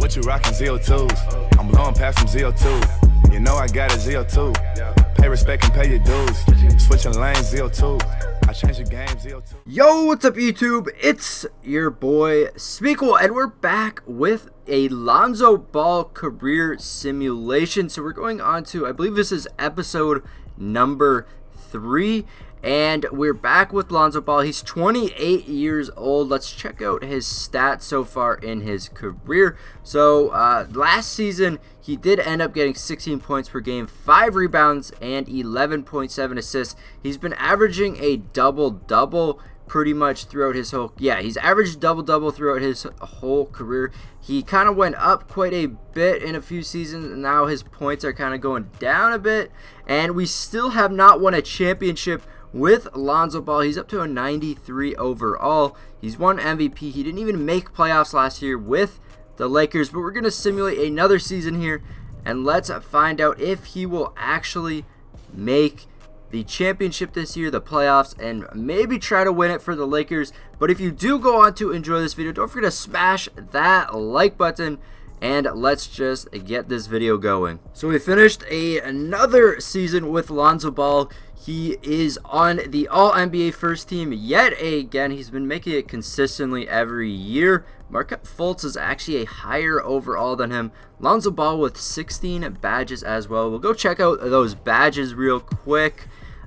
What you rockin' ZO2s? I'm blowing past some ZO2. You know I got a ZO2. Pay respect and pay your dues. Switching lanes, ZO2. I changed the game, ZO2. Yo, what's up YouTube? It's your boy Smequle, and we're back with a Lonzo Ball career simulation. So we're going on to, I believe this is episode number 3. And we're back with Lonzo Ball. He's 28 years old. Let's check out his stats so far in his career. So last season, he did end up getting 16 points per game, 5 rebounds, and 11.7 assists. He's been averaging a double-double pretty much throughout his whole... Yeah, he's averaged double-double throughout his whole career. He kind of went up quite a bit in a few seasons, and now his points are kind of going down a bit. And we still have not won a championship with Lonzo Ball. He's up to a 93 overall. He's won MVP. He didn't even make playoffs last year with the Lakers, but we're going to simulate another season here, and let's find out if he will actually make the championship this year, the playoffs, and maybe try to win it for the Lakers. But if you do go on to enjoy this video, don't forget to smash that like button, and let's just get this video going. So we finished another season with Lonzo Ball. He is on the All-NBA first team yet again. He's been making it consistently every year. Markelle Fultz is actually a higher overall than him. Lonzo Ball with 16 badges as well. We'll go check out those badges real quick.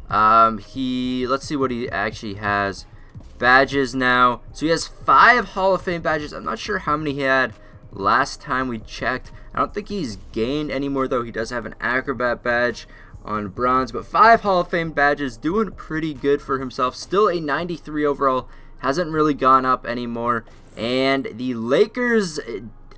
Let's see what he actually has. Badges now. So he has 5 Hall of Fame badges. I'm not sure how many he had last time we checked. I don't think he's gained anymore, though. He does have an acrobat badge on bronze, but 5 Hall of Fame badges, doing pretty good for himself. Still a 93 overall, hasn't really gone up anymore. And the Lakers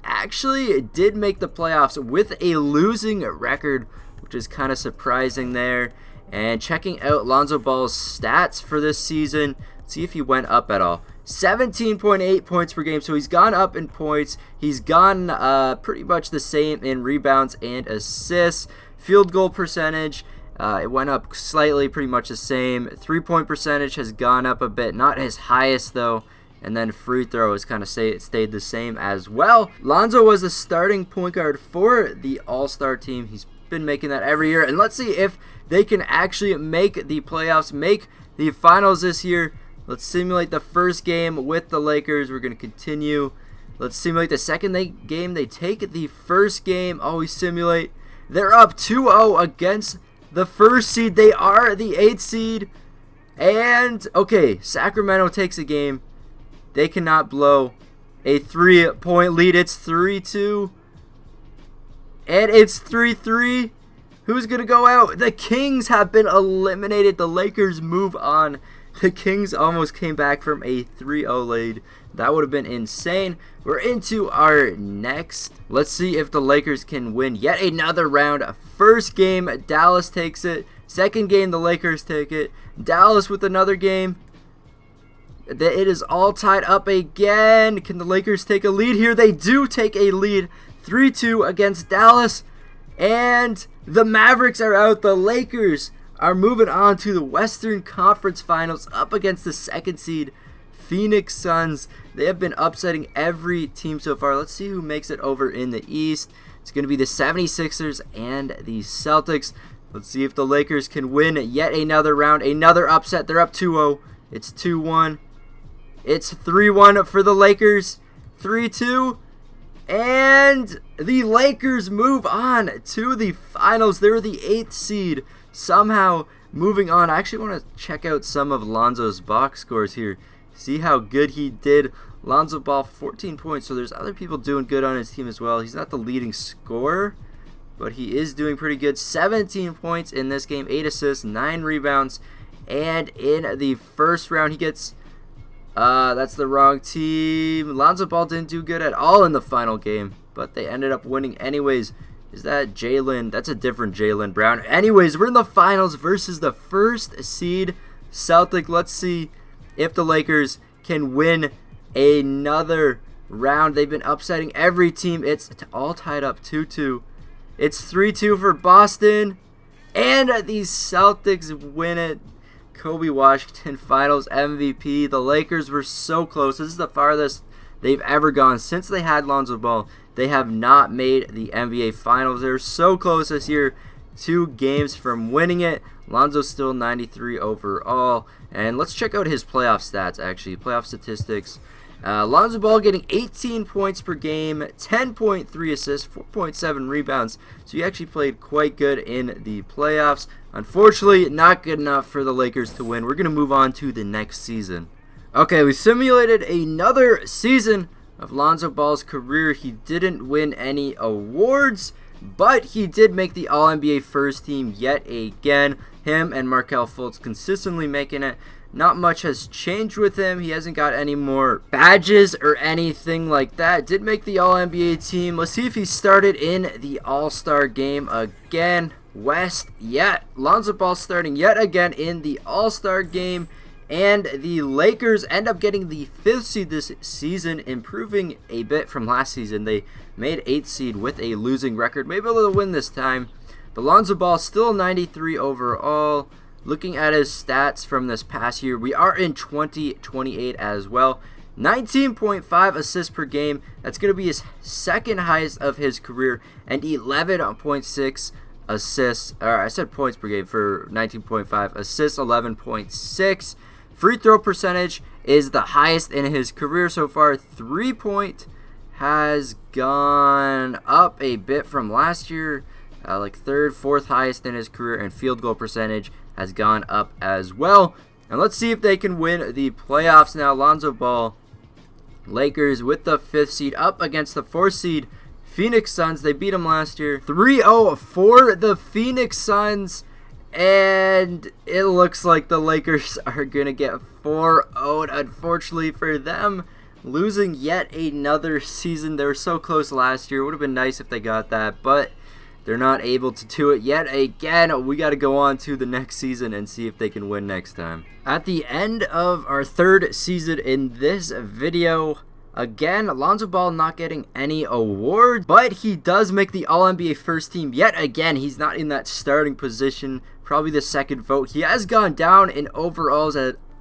actually did make the playoffs with a losing record, which is kind of surprising there. And checking out Lonzo Ball's stats for this season, see if he went up at all. 17.8 points per game, so he's gone up in points. He's gone pretty much the same in rebounds and assists. Field goal percentage, it went up slightly, pretty much the same. 3-point percentage has gone up a bit, not his highest though. And then free throw has kind of stayed the same as well. Lonzo was the starting point guard for the All-Star team. He's been making that every year. And let's see if they can actually make the playoffs, make the finals this year. Let's simulate the first game with the Lakers. We're going to continue. Let's simulate the second game. They take the first game. Oh, we simulate. They're up 2-0 against the first seed. They are the 8th seed. And, okay, Sacramento takes a game. They cannot blow a 3-point lead. It's 3-2. And it's 3-3. Who's going to go out? The Kings have been eliminated. The Lakers move on. The Kings almost came back from a 3-0 lead. That would have been insane. We're into our next. Let's see if the Lakers can win yet another round. First game, Dallas takes it. Second game, the Lakers take it. Dallas with another game. It is all tied up again. Can the Lakers take a lead here? They do take a lead. 3-2 against Dallas. And the Mavericks are out. The Lakers are moving on to the Western Conference Finals up against the 2nd seed Phoenix Suns. They have been upsetting every team so far. Let's see who makes it over in the East. It's going to be the 76ers and the Celtics. Let's see if the Lakers can win yet another round. Another upset. They're up 2-0. It's 2-1. It's 3-1 for the Lakers. 3-2. And the Lakers move on to the finals. They're the 8th seed. Somehow moving on. I actually want to check out some of Lonzo's box scores here. See how good he did. Lonzo Ball, 14 points. So there's other people doing good on his team as well. He's not the leading scorer, but he is doing pretty good. 17 points in this game, 8 assists, 9 rebounds. And in the first round, he gets... that's the wrong team. Lonzo Ball didn't do good at all in the final game, but they ended up winning anyways. Is that Jaylen? That's a different Jaylen Brown. Anyways, we're in the finals versus the 1st seed Celtic. Let's see if the Lakers can win another round. They've been upsetting every team. It's all tied up 2-2. It's 3-2 for Boston. And the Celtics win it. Kobe Washington Finals MVP. The Lakers were so close. This is the farthest they've ever gone since they had Lonzo Ball. They have not made the NBA Finals. They're so close this year, 2 games from winning it. Lonzo's still 93 overall. And let's check out his playoff stats, actually. Playoff statistics. Lonzo Ball getting 18 points per game, 10.3 assists, 4.7 rebounds. So he actually played quite good in the playoffs. Unfortunately, not good enough for the Lakers to win. We're going to move on to the next season. Okay, we simulated another season of Lonzo Ball's career. He didn't win any awards, but he did make the All-NBA first team yet again. Him and Markelle Fultz consistently making it. Not much has changed with him. He hasn't got any more badges or anything like that. Did make the All-NBA team. Let's see if he started in the All-Star game again. West, Lonzo Ball starting yet again in the All-Star game. And the Lakers end up getting the 5th seed this season, improving a bit from last season. They made 8th seed with a losing record. Maybe able to win this time. But Lonzo Ball still 93 overall. Looking at his stats from this past year, we are in 2028 as well. 19.5 assists per game. That's going to be his second highest of his career. And 11.6 assists. I said points per game for 19.5. Assists 11.6. Free throw percentage is the highest in his career so far. 3-point has gone up a bit from last year. Like 3rd, 4th highest in his career. And field goal percentage has gone up as well. And let's see if they can win the playoffs now. Lonzo Ball, Lakers with the 5th seed up against the 4th seed Phoenix Suns. They beat them last year 3-0 for the Phoenix Suns. And it looks like the Lakers are going to get 4-0, unfortunately for them. Losing yet another season. They were so close last year. It would have been nice if they got that, but they're not able to do it yet again. We got to go on to the next season and see if they can win next time. At the end of our 3rd season in this video, again, Lonzo Ball not getting any awards, but he does make the All-NBA first team yet again. He's not in that starting position, probably the 2nd vote. He has gone down in overalls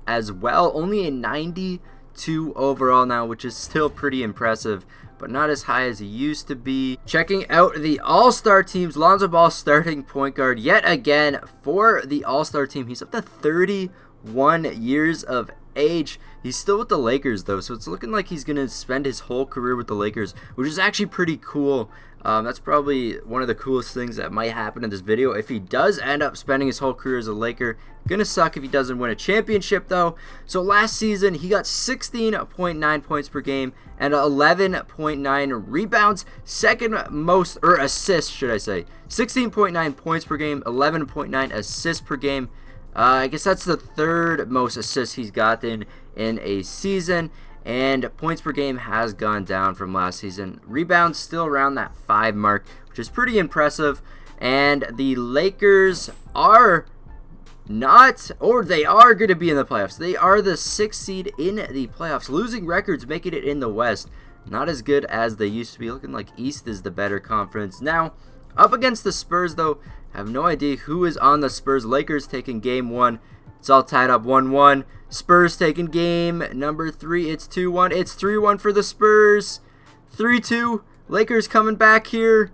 as well, only a 92 overall now, which is still pretty impressive, but not as high as he used to be. Checking out the All-Star teams, Lonzo Ball starting point guard yet again for the All-Star team. He's up to 31 years of age. He's still with the Lakers though, so it's looking like he's going to spend his whole career with the Lakers, which is actually pretty cool. That's probably one of the coolest things that might happen in this video if he does end up spending his whole career as a Laker. Gonna suck if he doesn't win a championship though. So last season he got 16.9 points per game and 11.9 rebounds. Second most, or assists should I say. 16.9 points per game, 11.9 assists per game. I guess that's the 3rd most assists he's gotten in a season. And points per game has gone down from last season. Rebounds still around that 5 mark, which is pretty impressive. And the Lakers are not, or they are going to be in the playoffs. They are the 6th seed in the playoffs. Losing records, making it in the West. Not as good as they used to be. Looking like East is the better conference now. Up against the Spurs, though, I have no idea who is on the Spurs. Lakers taking game 1. It's all tied up 1-1. Spurs taking game number 3. It's 2-1. It's 3-1 for the Spurs. 3-2. Lakers coming back here.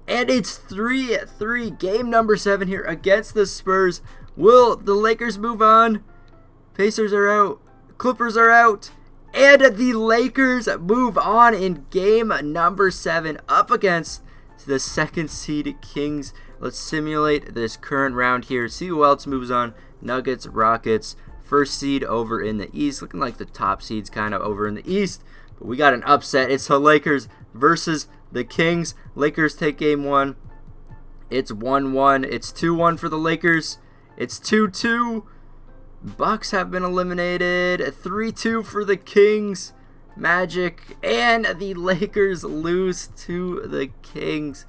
And it's 3-3. Game number 7 here against the Spurs. Will the Lakers move on? Pacers are out. Clippers are out. And the Lakers move on in game number 7 up against the 2nd seed Kings. Let's simulate this current round here. See who else moves on. Nuggets, Rockets, 1st seed over in the East. Looking like the top seed's kind of over in the East. But we got an upset. It's the Lakers versus the Kings. Lakers take game 1. It's 1-1. It's 2-1 for the Lakers. It's 2-2. Bucks have been eliminated. 3-2 for the Kings. Magic and the Lakers lose to the Kings.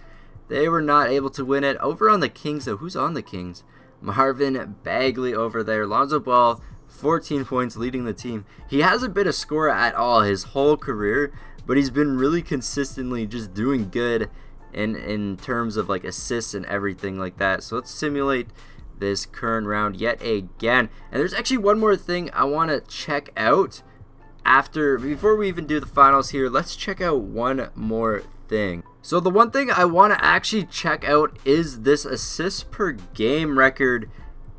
They were not able to win it. Over on the Kings, though, who's on the Kings? Marvin Bagley over there. Lonzo Ball, 14 points, leading the team. He hasn't been a scorer at all his whole career, but he's been really consistently just doing good in terms of like assists and everything like that. So let's simulate this current round yet again. And there's actually one more thing I want to check out before we even do the finals here, let's check out one more thing. So the one thing I want to actually check out is this assists per game record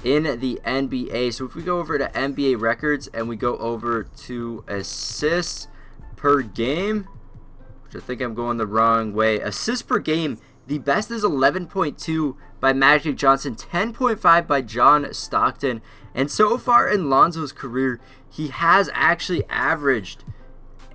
in the NBA. So if we go over to NBA Records and we go over to assists per game, which I think I'm going the wrong way. Assists per game, the best is 11.2 by Magic Johnson, 10.5 by John Stockton, and so far in Lonzo's career, he has actually averaged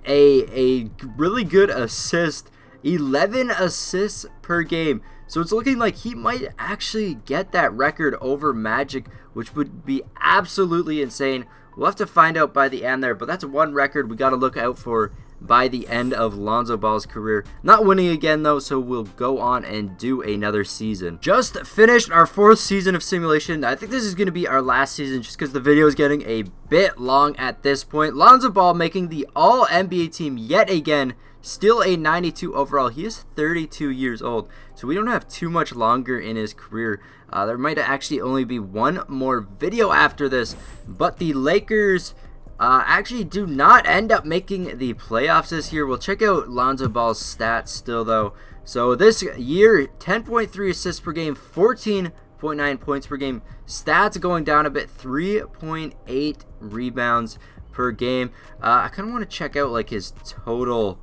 a really good assist, 11 assists per game. So it's looking like he might actually get that record over Magic, which would be absolutely insane. We'll have to find out by the end there, but that's one record we got to look out for by the end of Lonzo Ball's career. Not winning again though, so we'll go on and do another season. Just finished our 4th season of simulation. I think this is going to be our last season just because the video is getting a bit long at this point. Lonzo Ball making the All-NBA team yet again. Still a 92 overall. He is 32 years old, so we don't have too much longer in his career. There might actually only be one more video after this, but the Lakers actually do not end up making the playoffs this year. We'll check out Lonzo Ball's stats still though. So this year, 10.3 assists per game, 14.9 points per game. Stats going down a bit, 3.8 rebounds per game. I kind of want to check out like his total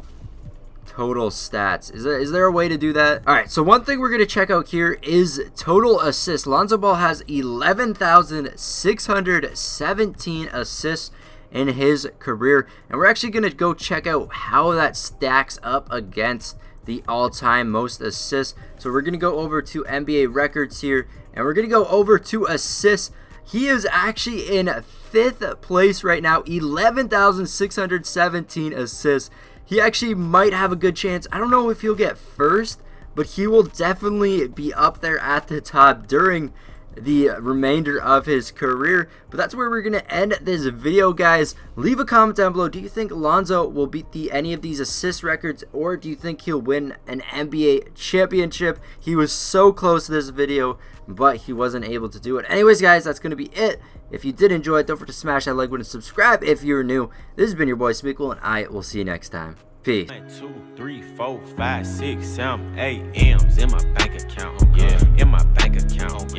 stats. Is there a way to do that? All right, so one thing we're going to check out here is total assists. Lonzo Ball has 11,617 assists in his career, and we're actually going to go check out how that stacks up against the all-time most assists. So we're going to go over to NBA Records here, and we're going to go over to assists. He is actually in 5th place right now, 11,617 assists. He actually might have a good chance. I don't know if he'll get first, but he will definitely be up there at the top during the remainder of his career. But that's where we're going to end this video, guys. Leave a comment down below. Do you think Lonzo will beat any of these assist records, or do you think he'll win an NBA championship? He was so close to this video, but he wasn't able to do it. Anyways, guys, that's going to be it. If you did enjoy it, don't forget to smash that like button and subscribe if you're new. This has been your boy Smequle, and I will see you next time. Peace. 1, 2, 3, 4, 5, 6, 7, 8 M's in my bank account. Yeah, in my bank account.